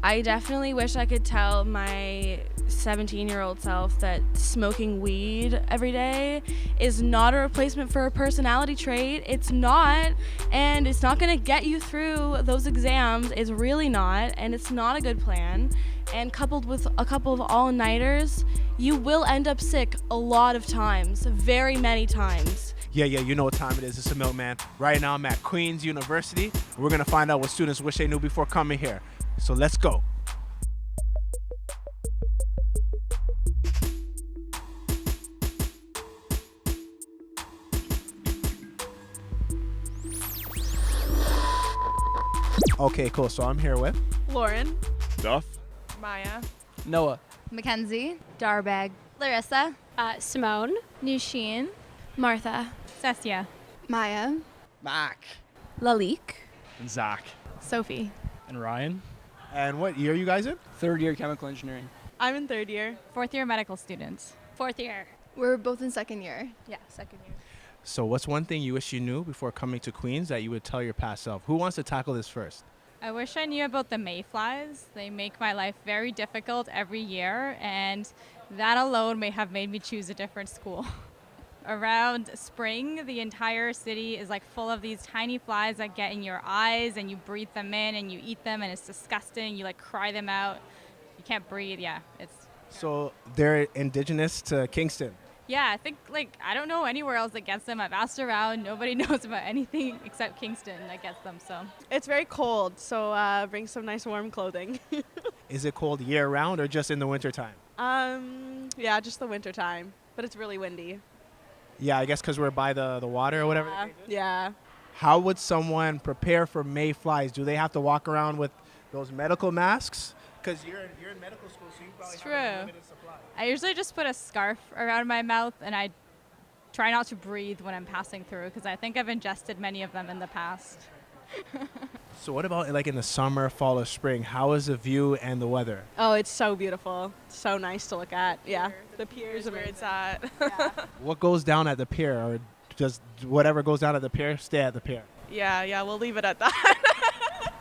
I definitely wish I could tell my 17-year-old self that smoking weed every day is not a replacement for a personality trait. It's not, and it's not going to get you through those exams. It's really not, and it's not a good plan. And coupled with a couple of all-nighters, you will end up sick a lot of times, very many times. Yeah, you know what time it is. It's a Milkman. Right now I'm at Queen's University. We're going to find out what students wish they knew before coming here. So let's go. Okay, cool. So I'm here with Lauren. Duff. Maya. Noah. Mackenzie. Darbag. Larissa. Simone. Nusheen. Martha. Sessia. Maya. Mac. Lalik. And Zach. Sophie. And Ryan. And what year are you guys in? Third year chemical engineering. I'm in third year. Fourth year medical students. Fourth year. We're both in second year. Yeah, second year. So what's one thing you wish you knew before coming to Queen's that you would tell your past self? Who wants to tackle this first? I wish I knew about the Mayflies. They make my life very difficult every year, and that alone may have made me choose a different school. Around spring, the entire city is like full of these tiny flies that get in your eyes, and you breathe them in and you eat them, and it's disgusting. You like cry them out. You can't breathe. Yeah, it's. So they're indigenous to Kingston. Yeah, I think I don't know anywhere else that gets them. I've asked around. Nobody knows about anything except Kingston that gets them. So. It's very cold, so bring some nice warm clothing. Is it cold year round or just in the winter time? Yeah, just the winter time, but it's really windy. Yeah, I guess because we're by the water or whatever. Yeah. How would someone prepare for mayflies? Do they have to walk around with those medical masks? Because you're in medical school, so you probably It's have a true. limited supply. I usually just put a scarf around my mouth, and I try not to breathe when I'm passing through because I think I've ingested many of them in the past. So what about like in the summer, fall, or spring? How is the view and the weather? Oh, it's so beautiful. So nice to look at. Yeah. The pier is where it's at. What goes down at the pier, or does whatever goes down at the pier stay at the pier? Yeah, we'll leave it at that.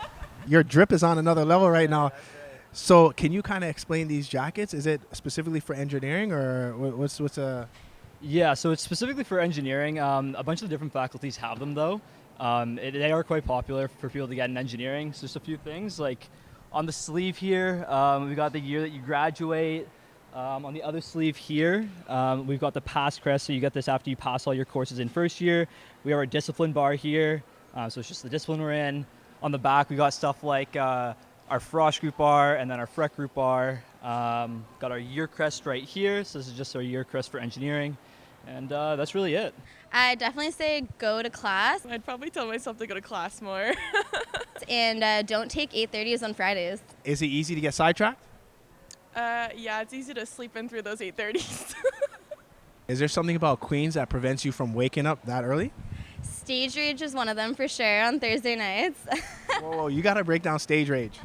Your drip is on another level right now. So can you kind of explain these jackets? Is it specifically for engineering, or what's a? Yeah, so it's specifically for engineering. A bunch of the different faculties have them though. They are quite popular for people to get in engineering. So just a few things like on the sleeve here, we got the year that you graduate. On the other sleeve here, we've got the pass crest. So you get this after you pass all your courses in first year. We have our discipline bar here. So it's just the discipline we're in. On the back, we got stuff like our frosh group bar and then our freck group bar. Got our year crest right here. So this is just our year crest for engineering. And that's really it. I definitely say go to class I'd probably tell myself to go to class more. and don't take 8:30s on Fridays. Is it easy to get sidetracked? Yeah, it's easy to sleep in through those 8:30s. Is there something about Queens that prevents you from waking up that early? Stage rage is one of them for sure on Thursday nights. Whoa, you got to break down stage rage.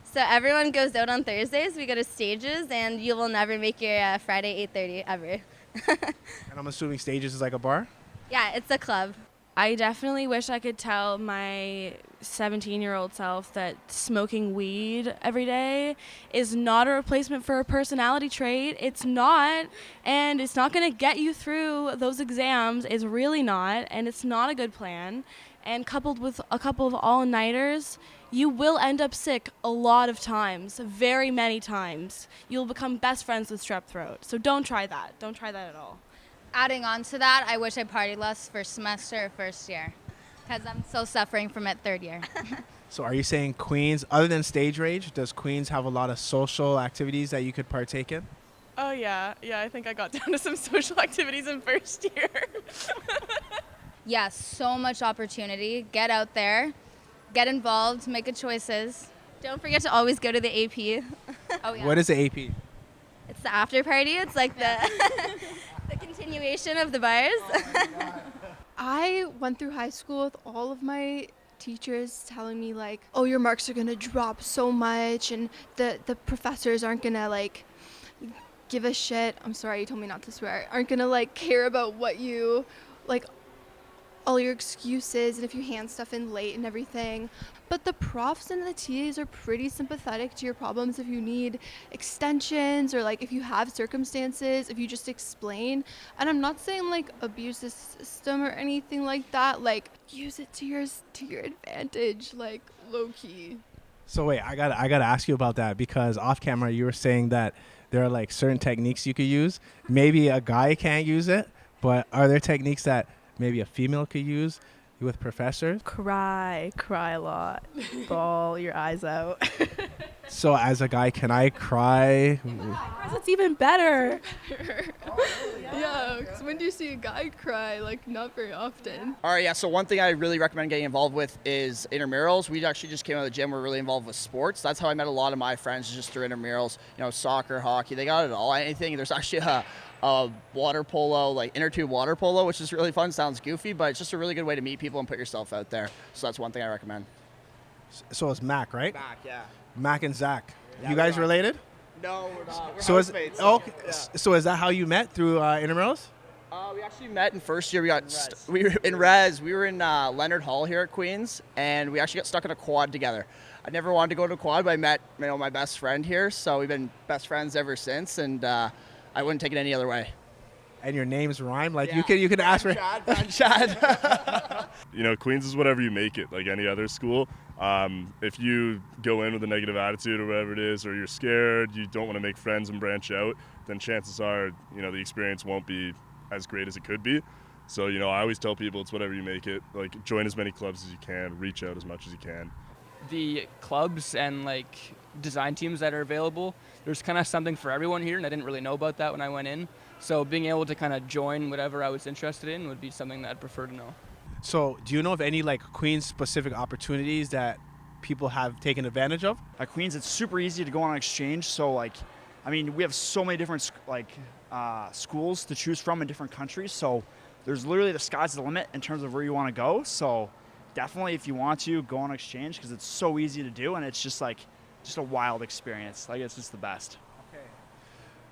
So everyone goes out on Thursdays. We go to stages, and you will never make your Friday 8:30 ever. And I'm assuming stages is like a bar? Yeah, it's a club. I definitely wish I could tell my 17-year-old self that smoking weed every day is not a replacement for a personality trait. It's not, and it's not going to get you through those exams. It's really not, and it's not a good plan. And coupled with a couple of all-nighters, you will end up sick a lot of times, very many times. You'll become best friends with strep throat. So don't try that. Don't try that at all. Adding on to that, I wish I partied less first semester or first year because I'm still suffering from it third year. So are you saying Queens, other than stage rage, does Queens have a lot of social activities that you could partake in? Oh, yeah. Yeah, I think I got down to some social activities in first year. Yeah, so much opportunity. Get out there, get involved, make good choices. Don't forget to always go to the AP. Oh, yeah. What is the AP? It's the after party. It's like the the continuation of the bars. I went through high school with all of my teachers telling me like, oh, your marks are going to drop so much and the professors aren't going to like give a shit. I'm sorry, you told me not to swear. Aren't going to like care about what you like all your excuses and if you hand stuff in late and everything. But the profs and the TAs are pretty sympathetic to your problems if you need extensions or like if you have circumstances, if you just explain. And I'm not saying like abuse the system or anything like that, like use it to your advantage, like low key. So wait, I gotta ask you about that, because off camera you were saying that there are like certain techniques you could use. Maybe a guy can't use it, but are there techniques that maybe a female could use with professors? Cry a lot, bawl your eyes out. So as a guy, can I cry? That's even better. Yeah, because when do you see a guy cry? Like, not very often. All right, yeah, so one thing I really recommend getting involved with is Intramurals. We actually just came out of the gym. We're really involved with sports. That's how I met a lot of my friends, just through Intramurals. You know, soccer, hockey, they got it all. Anything. There's actually a water polo, like inner tube water polo, which is really fun. Sounds goofy, but it's just a really good way to meet people and put yourself out there. So that's one thing I recommend. So it's Mac, right? Mac, yeah. Mac and Zach. Yeah, You guys we are. related? No, we're not. We're So is housemates. okay. Yeah. So is that how you met, through Intramurals? We actually met in first year. We were in res. We were in Leonard Hall here at Queens, and we actually got stuck in a quad together. I never wanted to go to a quad, but I met my best friend here, so we've been best friends ever since, and I wouldn't take it any other way. And your names rhyme, like Yeah. you can ask for. Chad. You know, Queens is whatever you make it, like any other school. If you go in with a negative attitude or whatever it is, or you're scared, you don't want to make friends and branch out, then chances are, the experience won't be as great as it could be. So, I always tell people it's whatever you make it. Like, join as many clubs as you can, reach out as much as you can. The clubs and like design teams that are available, there's kind of something for everyone here, and I didn't really know about that when I went in. So being able to kind of join whatever I was interested in would be something that I'd prefer to know. So do you know of any like Queens specific opportunities that people have taken advantage of? At Queens, it's super easy to go on exchange. So we have so many different schools to choose from in different countries. So there's literally the sky's the limit in terms of where you want to go. So definitely, if you want to, go on exchange, because it's so easy to do, and it's just a wild experience. Like, it's just the best. Okay.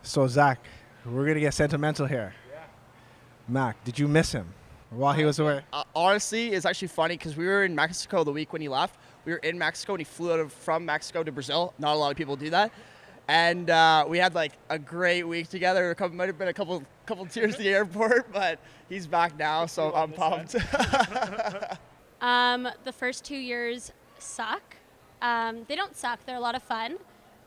So Zach, we're gonna get sentimental here. Yeah. Mac, did you miss him while he was away? Honestly, it's actually funny because we were in Mexico the week when he left. We were in Mexico and he flew from Mexico to Brazil. Not a lot of people do that. And we had like a great week together. Might have been a couple tears at the airport, but he's back now, so I'm pumped. The first 2 years suck. They don't suck. They're a lot of fun,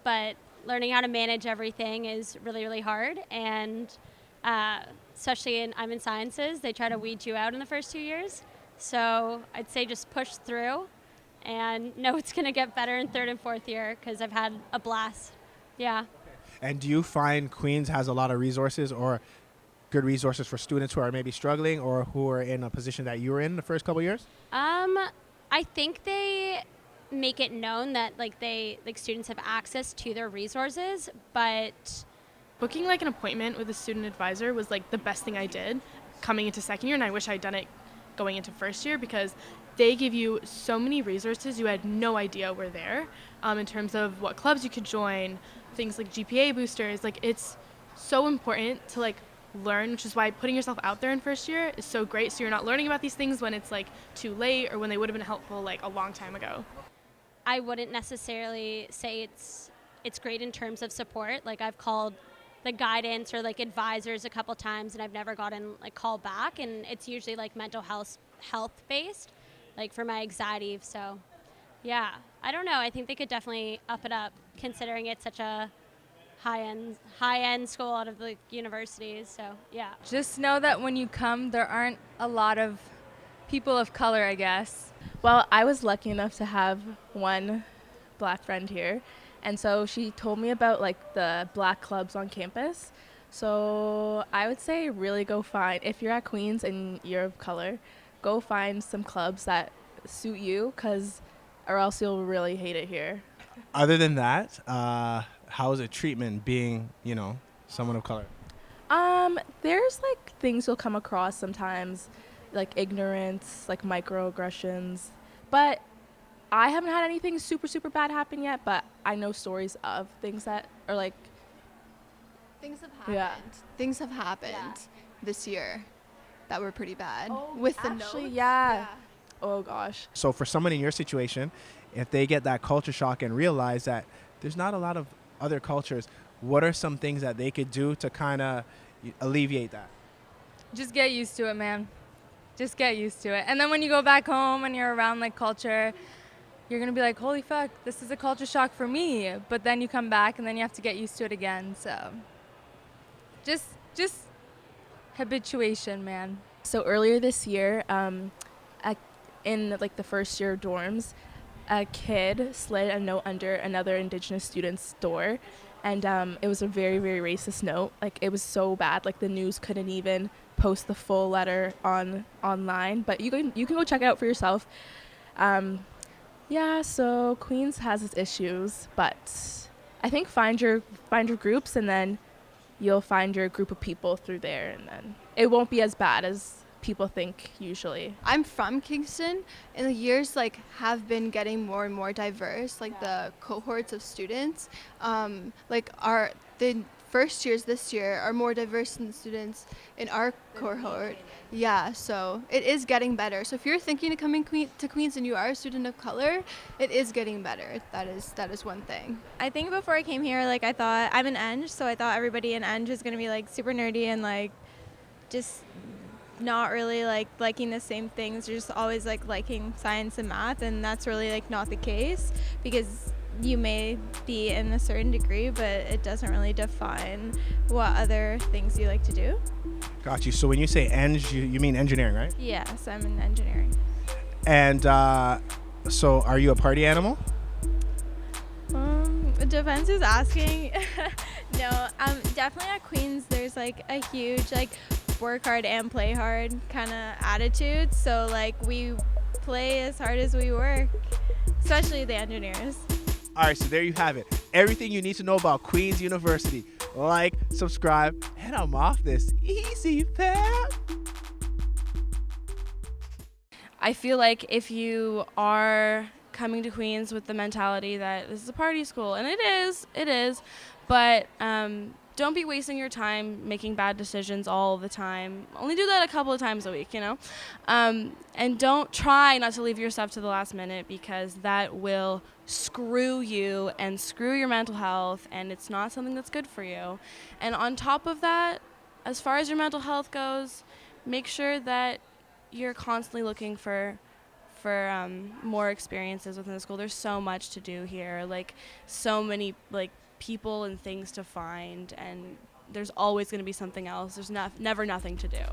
but learning how to manage everything is really, really hard. And especially I'm in sciences, they try to weed you out in the first 2 years. So I'd say just push through and know it's going to get better in third and fourth year, because I've had a blast. Yeah. And do you find Queens has a lot of resources, or good resources for students who are maybe struggling or who are in a position that you were in the first couple of years? I think they make it known that students have access to their resources, but Booking like an appointment with a student advisor was like the best thing I did coming into second year, and I wish I'd done it going into first year, because they give you so many resources you had no idea were there, in terms of what clubs you could join, things like GPA boosters. Like, it's so important to learn, which is why putting yourself out there in first year is so great, so you're not learning about these things when it's too late or when they would have been helpful a long time ago. I wouldn't necessarily say it's great in terms of support. I've called the guidance or advisors a couple times, and I've never gotten call back, and it's usually mental health based, for my anxiety. So yeah, I don't know, I think they could definitely up it up, considering it's such a high end school out of the universities. So yeah, just know that when you come, there aren't a lot of people of color, I guess. Well, I was lucky enough to have one black friend here, and so she told me about the black clubs on campus. So I would say really go find, if you're at Queens and you're of color, go find some clubs that suit you, or else you'll really hate it here. Other than that, how is it treatment being, someone of color? There's things you'll come across sometimes, ignorance, microaggressions, but I haven't had anything super, super bad happen yet, but I know stories of things that are Things have happened. Yeah. Things have happened this year. that were pretty bad Oh, with the actually, notes. yeah. Oh gosh. So for someone in your situation, if they get that culture shock and realize that there's not a lot of other cultures, what are some things that they could do to kind of alleviate that? Just get used to it, man. Just get used to it. And then when you go back home and you're around like culture, you're going to be like, holy fuck, this is a culture shock for me. But then you come back and then you have to get used to it again. So just habituation, man. So earlier this year, in like the first year dorms, a kid slid a note under another Indigenous student's door, and it was a very, very racist note. Like, it was so bad. Like, the news couldn't even post the full letter online, but you can go check it out for yourself. Yeah, so Queens has its issues, but I think find your groups, and then you'll find your group of people through there, and then it won't be as bad as people think usually. I'm from Kingston, and the years like have been getting more and more diverse. Like the cohorts of students, the first years this year are more diverse than the students in our cohort. Yeah, so it is getting better. So if you're thinking of coming to Queens and you are a student of color, it is getting better. That is one thing. I think before I came here, like I thought I'm an Eng, so I thought everybody in Eng was gonna be like super nerdy and like just not really like liking the same things. They're just always like liking science and math, and that's really like not the case, because you may be in a certain degree, but it doesn't really define what other things you like to do. Got you. So when you say Eng, you mean engineering, right? Yes, I'm in engineering. And so are you a party animal? It depends who's asking. No, definitely at Queens there's like a huge like work hard and play hard kind of attitude. So like we play as hard as we work, especially the engineers. All right, so there you have it. Everything you need to know about Queen's University. Like, subscribe, and I'm off this easy path. I feel like if you are coming to Queens with the mentality that this is a party school, and it is, but don't be wasting your time making bad decisions all the time. Only do that a couple of times a week, you know? And don't try not to leave your stuff to the last minute, because that will screw you and screw your mental health, and it's not something that's good for you. And on top of that, as far as your mental health goes, make sure that you're constantly looking for more experiences within the school. There's so much to do here, like so many like people and things to find, and there's always going to be something else. There's never nothing to do.